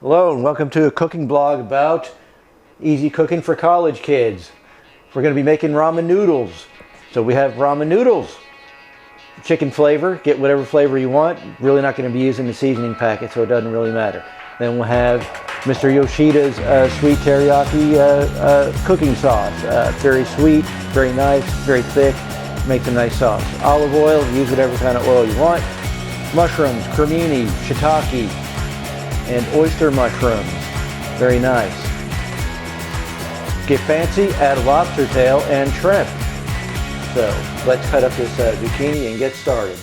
Hello and welcome to a cooking blog about easy cooking for college kids. We're going to be making ramen noodles. So we have ramen noodles. Chicken flavor, get whatever flavor you want. Really not going to be using the seasoning packet, so it doesn't really matter. Then we'll have Mr. Yoshida's sweet teriyaki cooking sauce. Very sweet, very nice, very thick. Makes a nice sauce. Olive oil, use whatever kind of oil you want. Mushrooms, cremini, shiitake, and oyster mushrooms. Very nice. Get fancy, add a lobster tail and shrimp. So let's cut up this zucchini and get started.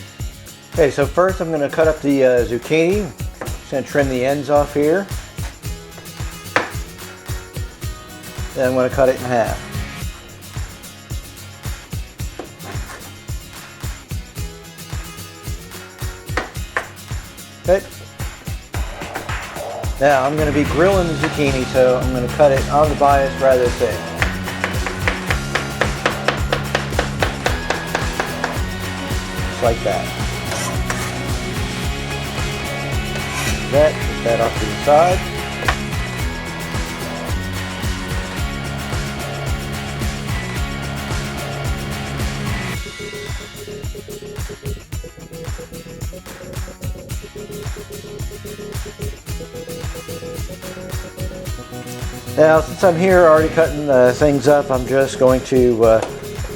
Okay, so first I'm going to cut up the zucchini. Just going to trim the ends off here. Then I'm going to cut it in half. Okay. Now I'm going to be grilling the zucchini, so I'm going to cut it on the bias rather thick. Just like that. Put that off to the side. Now, since I'm here already cutting things up, I'm just going to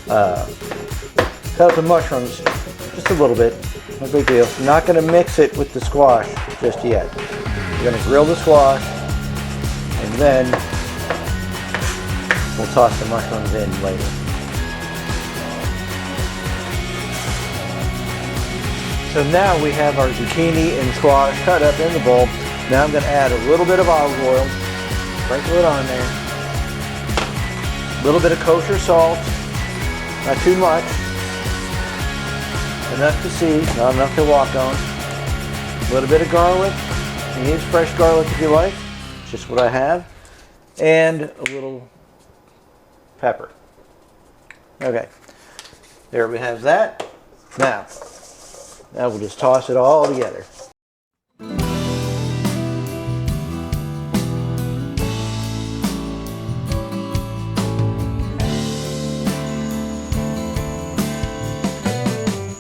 cut up the mushrooms just a little bit. No big deal. I'm not going to mix it with the squash just yet. We're going to grill the squash, and then we'll toss the mushrooms in later. So now we have our zucchini and squash cut up in the bowl. Now I'm going to add a little bit of olive oil. Sprinkle it on there. A little bit of kosher salt, not too much. Enough to see, not enough to walk on. A little bit of garlic. You can use fresh garlic if you like. It's just what I have. And a little pepper. Okay, there we have that. Now we'll just toss it all together.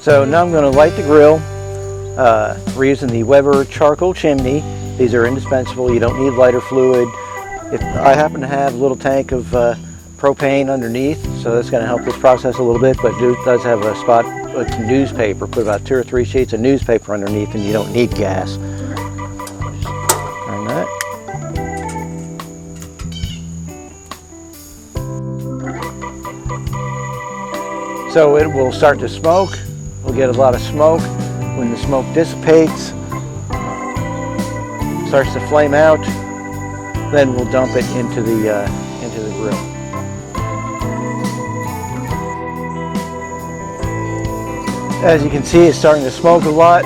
So now I'm going to light the grill. We're using the Weber charcoal chimney. These are indispensable. You don't need lighter fluid. I happen to have a little tank of propane underneath, so that's going to help this process a little bit, but it does have a spot with newspaper. Put about 2 or 3 sheets of newspaper underneath and you don't need gas. Turn that. So it will start to smoke. We'll get a lot of smoke. When the smoke dissipates, starts to flame out, then we'll dump it into the grill. As you can see, it's starting to smoke a lot.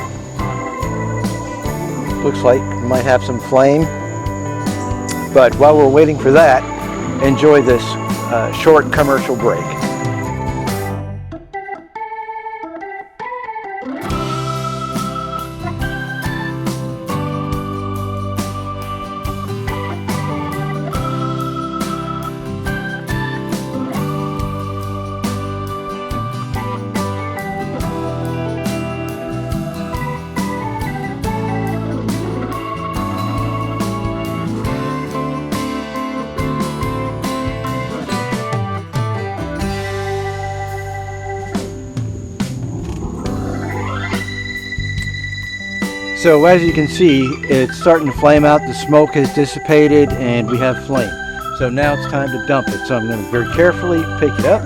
Looks like we might have some flame. But while we're waiting for that, enjoy this short commercial break. So as you can see, it's starting to flame out, the smoke has dissipated, and we have flame. So now it's time to dump it. So I'm going to very carefully pick it up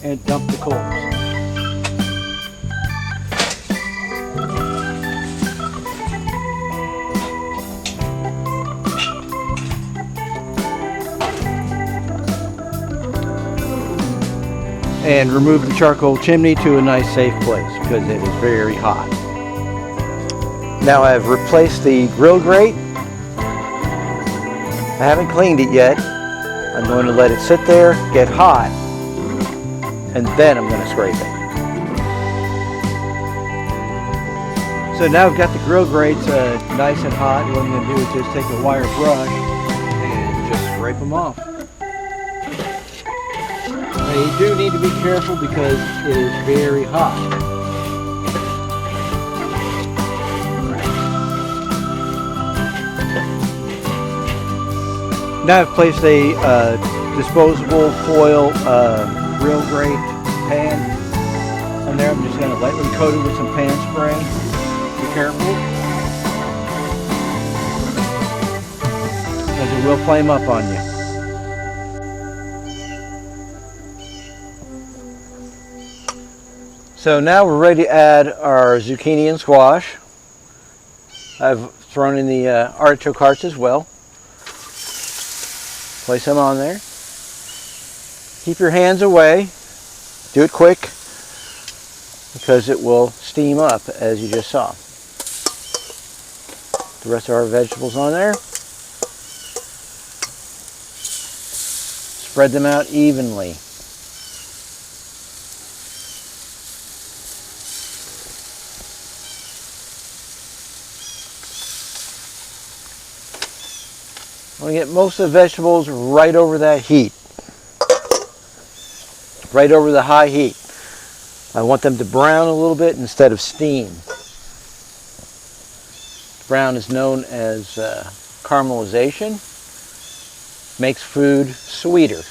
and dump the coals. And remove the charcoal chimney to a nice safe place because it is very hot. Now I've replaced the grill grate. I haven't cleaned it yet. I'm going to let it sit there, get hot, and then I'm going to scrape it. So now we've got the grill grates nice and hot. What I'm going to do is just take a wire brush and just scrape them off. Now you do need to be careful because it is very hot. Now I've placed a disposable foil grill grate pan on there. I'm just going to lightly coat it with some pan spray. Be careful, as it will flame up on you. So now we're ready to add our zucchini and squash. I've thrown in the artichoke hearts as well. Place them on there. Keep your hands away. Do it quick because it will steam up as you just saw. The rest of our vegetables on there. Spread them out evenly. I want to get most of the vegetables right over that heat. Right over the high heat. I want them to brown a little bit instead of steam. Brown is known as caramelization. Makes food sweeter.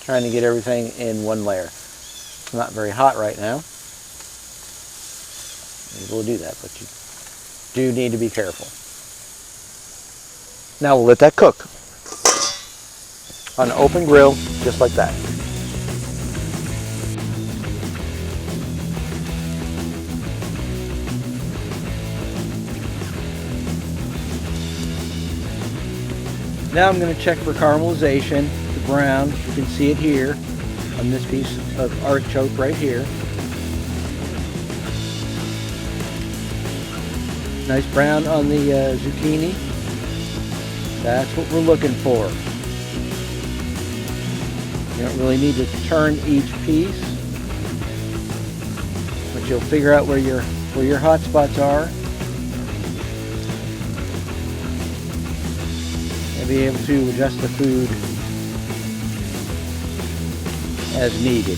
Trying to get everything in one layer. It's not very hot right now. Able to do that, but you do need to be careful. Now we'll let that cook on an open grill, just like that. Now I'm going to check for caramelization, the brown. You can see it here on this piece of artichoke right here. Nice brown on the zucchini. That's what we're looking for. You don't really need to turn each piece, but you'll figure out where your hot spots are and be able to adjust the food as needed.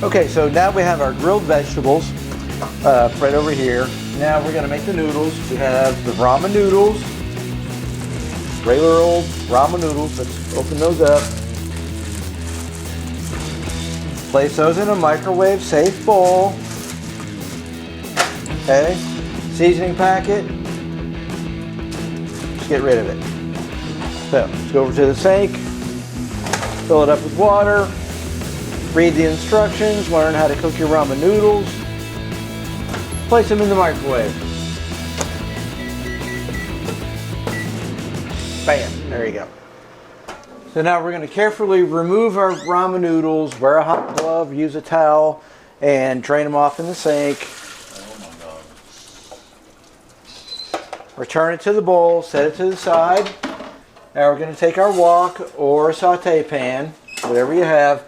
Okay, so now we have our grilled vegetables right over here. Now we're going to make the noodles. We have the ramen noodles, regular old ramen noodles. Let's open those up. Place those in a microwave safe bowl. Okay, seasoning packet. Just get rid of it. So let's go over to the sink, fill it up with water. Read the instructions, learn how to cook your ramen noodles. Place them in the microwave. Bam, there you go. So now we're going to carefully remove our ramen noodles, wear a hot glove, use a towel, and drain them off in the sink. Return it to the bowl, set it to the side. Now we're going to take our wok or saute pan, whatever you have,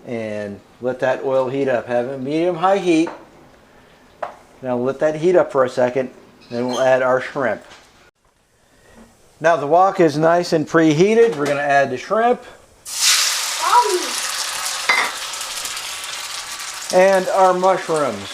and let that oil heat up. Have a medium-high heat. Now let that heat up for a second, then we'll add our shrimp. Now the wok is nice and preheated. We're going to add the shrimp. And our mushrooms.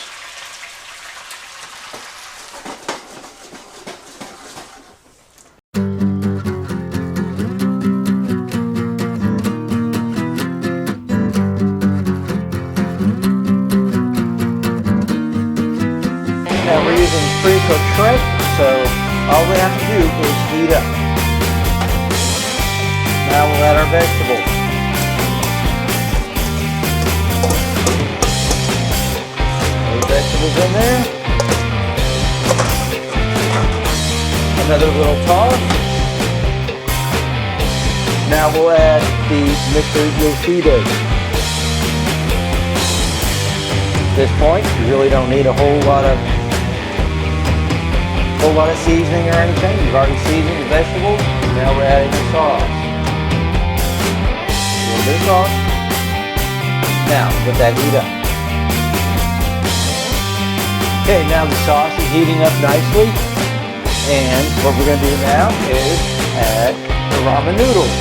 Now we're using pre-cooked shrimp, so all we have to do is heat up. Now we'll add our vegetables. Those vegetables in there. Another little toss. Now we'll add the Mr. Yoshidas. At this point, you really don't need a whole lot of seasoning or anything. You've already seasoned the vegetables. Now we're adding the sauce. A little bit of sauce. Now, let that heat up. Okay, now the sauce is heating up nicely. And what we're going to do now is add the ramen noodles.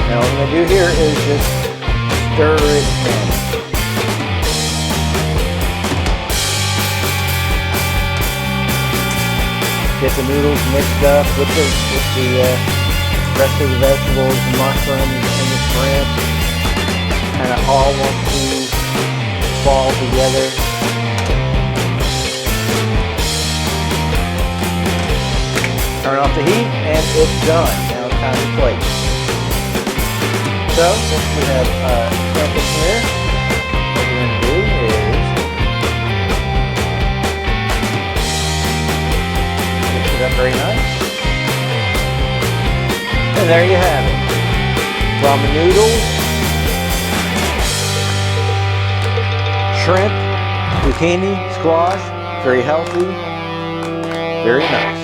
Now what I'm going to do here is just stir it in. Get the noodles mixed up with the rest of the vegetables, the mushrooms, and the shrimp. Kind of all want to fall together. Turn off the heat, and it's done. Now it's time to plate. So, since we have shrimp in here, what we're going to do is mix it up very nice. And there you have it. Ramen noodles, shrimp, zucchini, squash, very healthy, very nice.